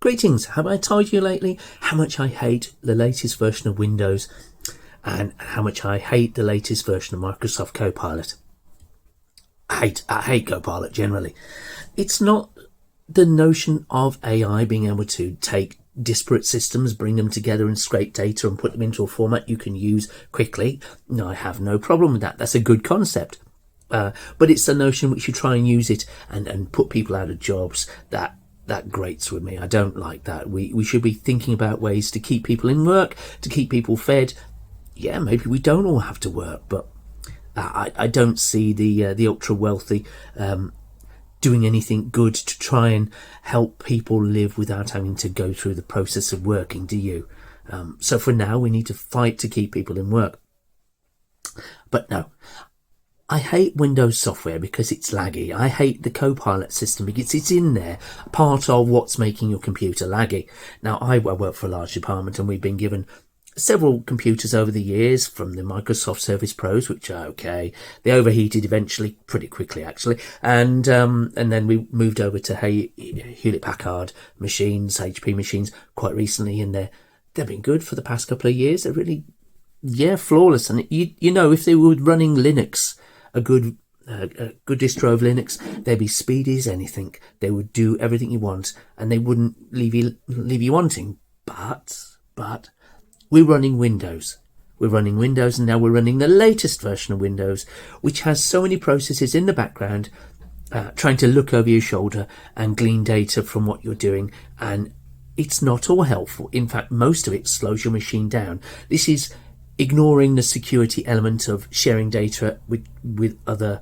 Greetings, have I told you lately how much I hate the latest version of Windows and how much I hate the latest version of Microsoft Copilot? I hate Copilot generally. It's not the notion of AI being able to take disparate systems, bring them together and scrape data and put them into a format you can use quickly. No, I have no problem with that. That's a good concept. But it's the notion which you try and use it and put people out of jobs that grates with me. I don't like that. We should be thinking about ways to keep people in work, to keep people fed. Yeah, maybe we don't all have to work, but I don't see the ultra wealthy doing anything good to try and help people live without having to go through the process of working, do you? So for now, we need to fight to keep people in work. But no, I hate Windows software because it's laggy. I hate the Copilot system because it's in there, part of what's making your computer laggy. Now, I work for a large department and we've been given several computers over the years from the Microsoft Surface Pros, which are okay. They overheated eventually, pretty quickly actually, and then we moved over to Hewlett-Packard machines, HP machines, quite recently, and they've been good for the past couple of years. They're really, flawless. And you know, if they were running Linux, a good distro of Linux, they'd be speedy as anything. They would do everything you want, and they wouldn't leave you wanting. But we're running Windows. And now we're running the latest version of Windows, which has so many processes in the background trying to look over your shoulder and glean data from what you're doing. And it's not all helpful. In fact, most of it slows your machine down. This is ignoring the security element of sharing data with other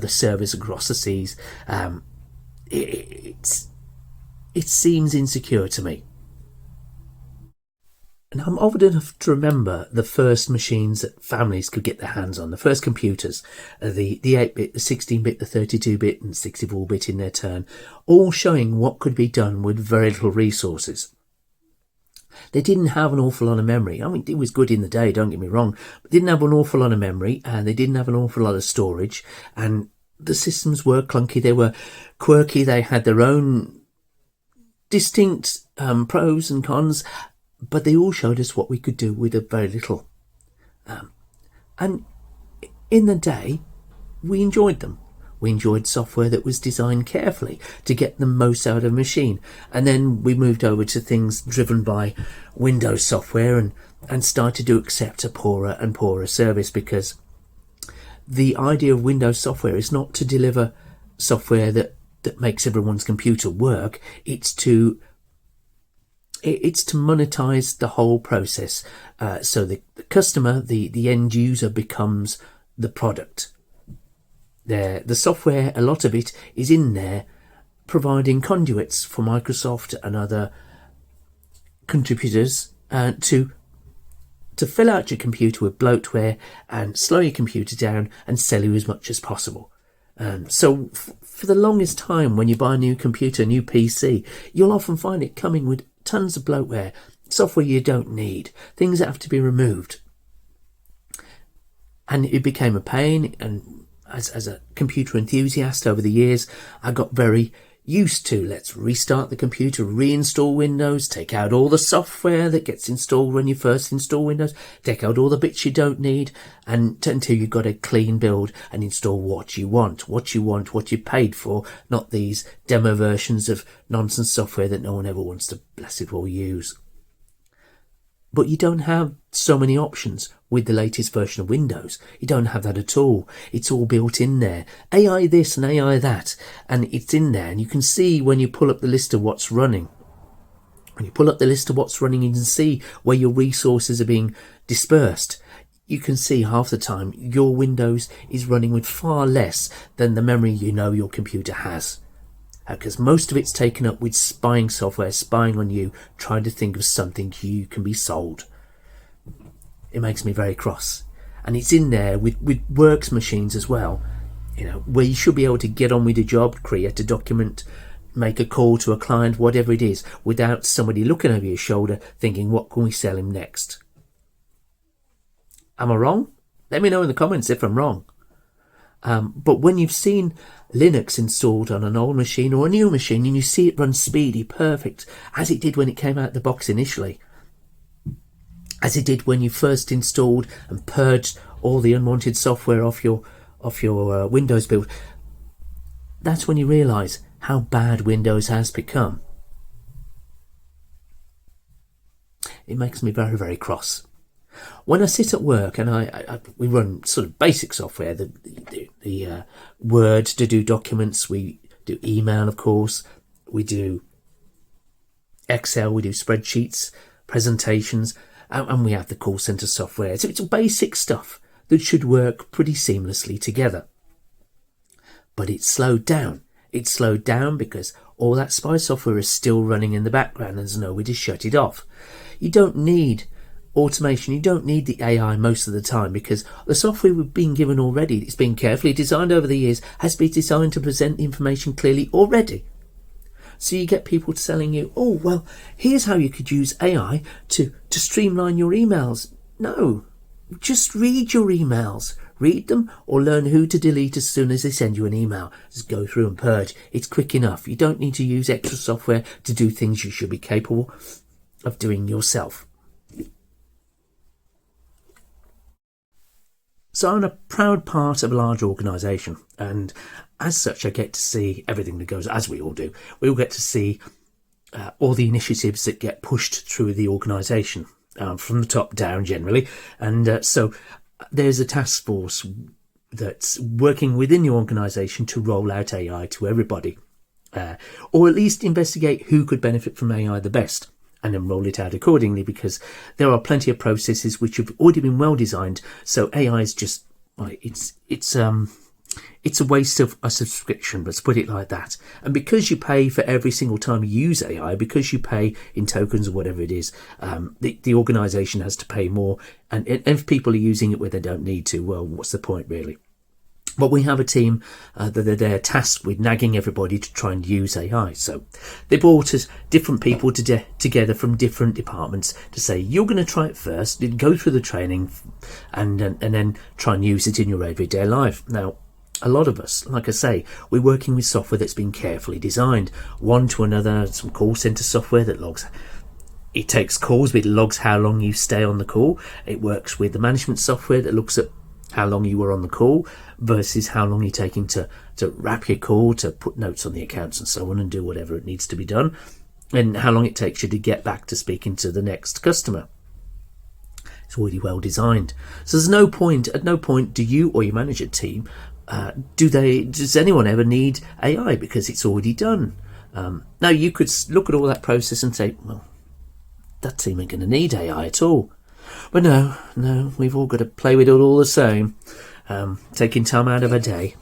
servers across the seas. It seems insecure to me. And I'm old enough to remember the first machines that families could get their hands on, the first computers, the 8-bit, the 16-bit, the 32-bit and 64-bit in their turn, all showing what could be done with very little resources. They didn't have an awful lot of memory. I mean, it was good in the day, don't get me wrong, but didn't have an awful lot of memory, and they didn't have an awful lot of storage, and the systems were clunky, they were quirky, they had their own distinct pros and cons, but they all showed us what we could do with a very little. And in the day, we enjoyed them. We enjoyed software that was designed carefully to get the most out of a machine. And then we moved over to things driven by Windows software and started to accept a poorer and poorer service, because the idea of Windows software is not to deliver software that makes everyone's computer work. It's to monetize the whole process. So the customer, the end user, becomes the product. The software, a lot of it is in there providing conduits for Microsoft and other contributors to fill out your computer with bloatware and slow your computer down and sell you as much as possible. So for the longest time, when you buy a new computer, a new PC, you'll often find it coming with tons of bloatware, software you don't need, things that have to be removed. And it became a pain, and as a computer enthusiast over the years, I got very used to, let's restart the computer, reinstall Windows, take out all the software that gets installed when you first install Windows, take out all the bits you don't need, and until you've got a clean build and install what you want, what you paid for, not these demo versions of nonsense software that no one ever wants to, bless it, all use. But you don't have so many options with the latest version of Windows. You don't have that at all. It's all built in there. AI this and AI that. And it's in there. And you can see when you pull up the list of what's running. When you pull up the list of what's running, you can see where your resources are being dispersed. You can see half the time your Windows is running with far less than the memory you know your computer has. Because most of it's taken up with spying software, spying on you, trying to think of something you can be sold. It makes me very cross. And it's in there with works machines as well, where you should be able to get on with a job, create a document, make a call to a client, whatever it is, without somebody looking over your shoulder thinking, what can we sell him next? Am I wrong? Let me know in the comments if I'm wrong. But when you've seen Linux installed on an old machine or a new machine and you see it run speedy, perfect, as it did when it came out the box initially, as it did when you first installed and purged all the unwanted software off your Windows build, that's when you realise how bad Windows has become. It makes me very, very cross. When I sit at work and we run sort of basic software, the Word to do documents, we do email, of course, we do Excel, we do spreadsheets, presentations, and we have the call centre software. So it's basic stuff that should work pretty seamlessly together. But it's slowed down. It's slowed down because all that spy software is still running in the background and there's no way to shut it off. You don't need automation, you don't need the AI most of the time because the software we've been given already, it's been carefully designed over the years, has been designed to present the information clearly already. So you get people telling you, oh, well, here's how you could use AI to streamline your emails. No, just read your emails. Read them or learn who to delete as soon as they send you an email. Just go through and purge. It's quick enough. You don't need to use extra software to do things you should be capable of doing yourself. So I'm a proud part of a large organisation, and as such I get to see everything that goes, as we all do. We all get to see all the initiatives that get pushed through the organisation, from the top down generally, and so there's a task force that's working within the organisation to roll out AI to everybody, or at least investigate who could benefit from AI the best, and then roll it out accordingly, because there are plenty of processes which have already been well designed. So AI is just, it's a waste of a subscription, let's put it like that. And because you pay for every single time you use AI, because you pay in tokens or whatever it is, the organisation has to pay more. And if people are using it where they don't need to, well, what's the point really? But we have a team that are there tasked with nagging everybody to try and use AI. So they brought us different people together from different departments to say, you're going to try it first, go through the training, and then try and use it in your everyday life. Now, a lot of us, like I say, we're working with software that's been carefully designed, one to another, some call centre software that logs. It takes calls, but it logs how long you stay on the call. It works with the management software that looks at how long you were on the call versus how long you're taking to wrap your call, to put notes on the accounts and so on and do whatever it needs to be done, and how long it takes you to get back to speaking to the next customer. It's already well designed. So there's no point, at no point do you or your manager team, does anyone ever need AI because it's already done. Now you could look at all that process and say, well, that team ain't going to need AI at all. But no, we've all got to play with it all the same, taking time out of a day.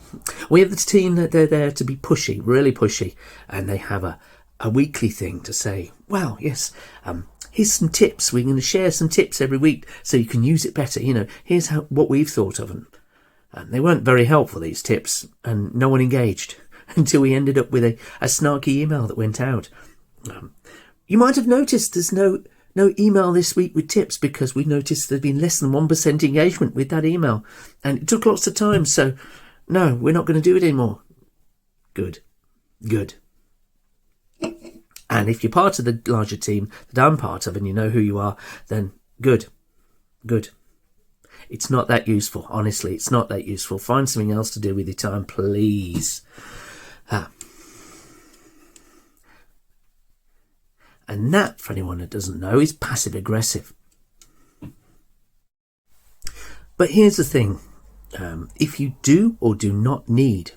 We have the team that they're there to be pushy, really pushy, and they have a weekly thing to say, well, yes, here's some tips. We're going to share some tips every week so you can use it better. Here's what we've thought of. And they weren't very helpful, these tips, and no one engaged until we ended up with a snarky email that went out. You might have noticed there's no email this week with tips because we noticed there'd been less than 1% engagement with that email, and it took lots of time. So no, we're not going to do it anymore. Good. And if you're part of the larger team that I'm part of and you know who you are, then good. It's not that useful, honestly. It's not that useful. Find something else to do with your time, please. And that, for anyone that doesn't know, is passive aggressive. But here's the thing. If you do or do not need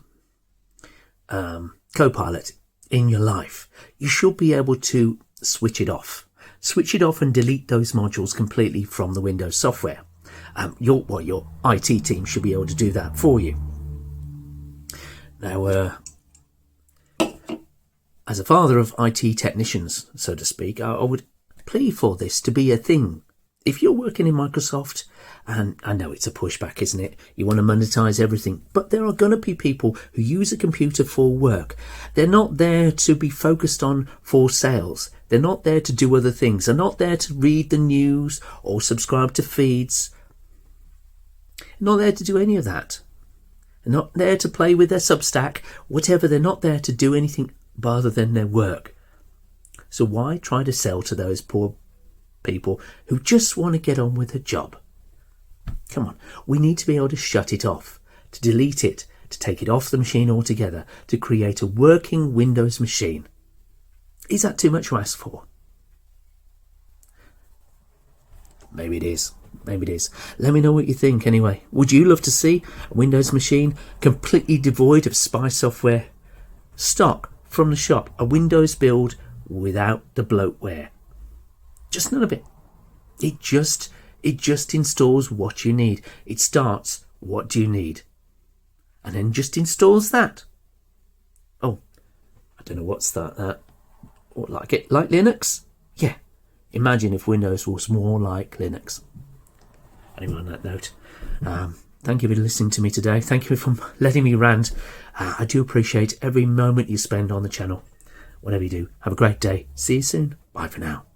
Copilot in your life, you should be able to switch it off. Switch it off and delete those modules completely from the Windows software. Your IT team should be able to do that for you. Now, as a father of IT technicians, so to speak, I would plea for this to be a thing. If you're working in Microsoft, and I know it's a pushback, isn't it? You want to monetize everything, but there are going to be people who use a computer for work. They're not there to be focused on for sales. They're not there to do other things. They're not there to read the news or subscribe to feeds. Not there to do any of that. They're not there to play with their Substack, whatever. They're not there to do anything other than their work. So why try to sell to those poor people who just want to get on with a job? Come on, we need to be able to shut it off, to delete it, to take it off the machine altogether, to create a working Windows machine. Is that too much to ask for? Maybe it is. Maybe it is. Let me know what you think anyway. Would you love to see a Windows machine completely devoid of spy software? Stock from the shop, a Windows build without the bloatware. Just none of it. It just installs what you need. It starts, what do you need? And then just installs that. Oh, I don't know what's that. What, like Linux? Yeah. Imagine if Windows was more like Linux. Anyway, on that note, thank you for listening to me today. Thank you for letting me rant. I do appreciate every moment you spend on the channel. Whatever you do, have a great day. See you soon. Bye for now.